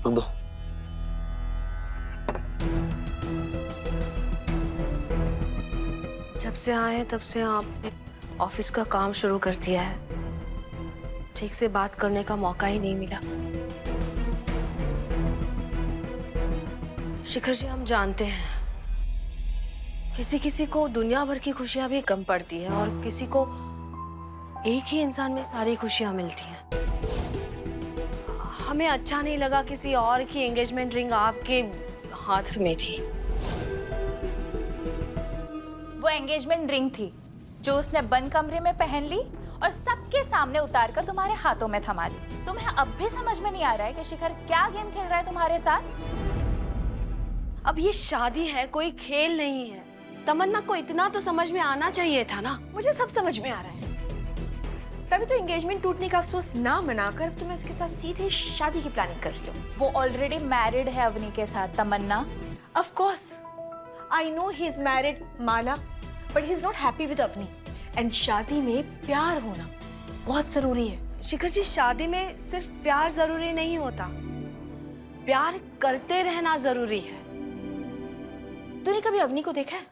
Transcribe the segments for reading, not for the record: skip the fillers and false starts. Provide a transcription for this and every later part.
रख दो। जब से आए हैं तब से आपने ऑफिस का काम शुरू कर दिया है। ठीक से बात करने का मौका ही नहीं मिला। शिखर जी, हम जानते हैं किसी किसी को दुनिया भर की खुशियां भी कम पड़ती है और किसी को एक ही इंसान में सारी खुशियां मिलती हैं। हमें अच्छा नहीं लगा किसी और की एंगेजमेंट रिंग आपके हाथ में थी। वो एंगेजमेंट रिंग थी जो उसने बंद कमरे में पहन ली और सबके सामने उतारकर तुम्हारे हाथों में थमा ली। तुम्हें अब भी समझ में नहीं आ रहा है कि शिखर क्या गेम खेल रहा है तुम्हारे साथ? अब ये शादी है, कोई खेल नहीं है। तमन्ना को इतना तो समझ में आना चाहिए था ना। मुझे सब समझ में आ रहा है। तभी तो एंगेजमेंट टूटने का अफसोस ना मनाकर अब तो मैं उसके साथ सीधे शादी की प्लानिंग कर रही हूँ। वो ऑलरेडी मैरिड है अवनी के साथ तमन्ना। Of course, I know he is married, Mala, but he is not happy with Avani. And शादी में प्यार होना बहुत जरूरी है। शिखर जी, शादी में सिर्फ प्यार जरूरी नहीं होता, प्यार करते रहना जरूरी है। तूने कभी अवनी को देखा है?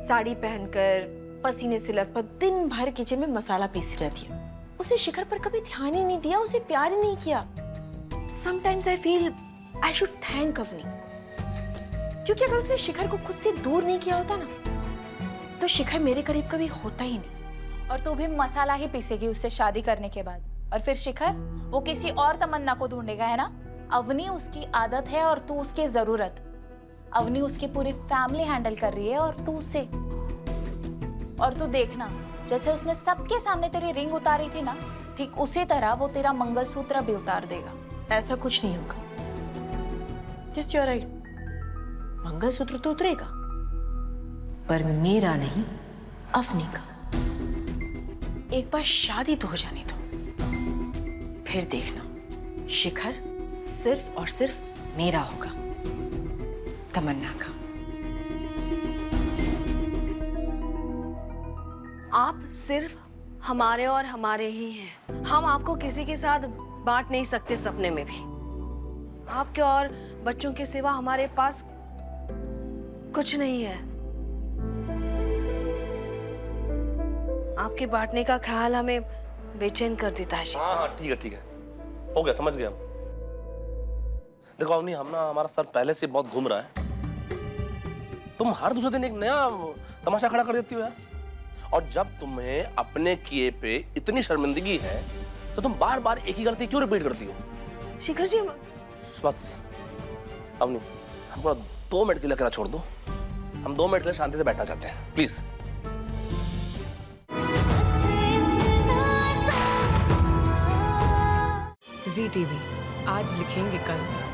साड़ी पहनकर पसीने से लथपथ दिन भर किचन में मसाला पीसती रहती है। उसने शिखर पर कभी ध्यान ही नहीं दिया, उसे प्यार ही नहीं किया। Sometimes I feel I should thank Avani, क्योंकि अगर उसने शिखर को खुद से दूर नहीं किया होता ना, तो शिखर मेरे करीब कभी होता ही नहीं। और तू भी मसाला ही पीसेगी उससे शादी करने के बाद, और फिर शिखर वो किसी और तमन्ना को ढूंढेगा, है ना? अवनी उसकी आदत है और तू उसकी जरूरत। अवनी उसकी पूरी फैमिली हैंडल कर रही है और तू उसे। और तू देखना, जैसे उसने सबके सामने तेरी रिंग उतारी थी ना, ठीक उसी तरह वो तेरा मंगलसूत्र भी उतार देगा। ऐसा कुछ नहीं होगा। Yes, you're right. मंगलसूत्र तो उतरेगा, पर मेरा नहीं, अवनी का। एक बार शादी तो हो जाने दो, फिर देखना शिखर सिर्फ और सिर्फ मेरा होगा, तमन्ना का। आप सिर्फ हमारे और हमारे ही हैं। हम आपको किसी के साथ बांट नहीं सकते सपने में भी। आपके और बच्चों के सिवा हमारे पास कुछ नहीं है। आपके बांटने का ख्याल हमें बेचैन कर देता है। हाँ ठीक है ठीक है, हो गया, समझ गया। देखो अवनी, हमारा सर पहले से बहुत घूम रहा है। तुम हर दूसरे दिन एक नया तमाशा खड़ा कर देती हो यार। और जब तुम्हें अपने किए पे इतनी शर्मिंदगी है तो तुम बार बार एक ही गलती क्यों रिपीट करती हो? शिखर जी, बस अवनी, हमको 2 मिनट के लिए अकेला छोड़ दो। हम 2 मिनट के लिए शांति से बैठना चाहते हैं, प्लीज। ZTV, आज लिखेंगे कल।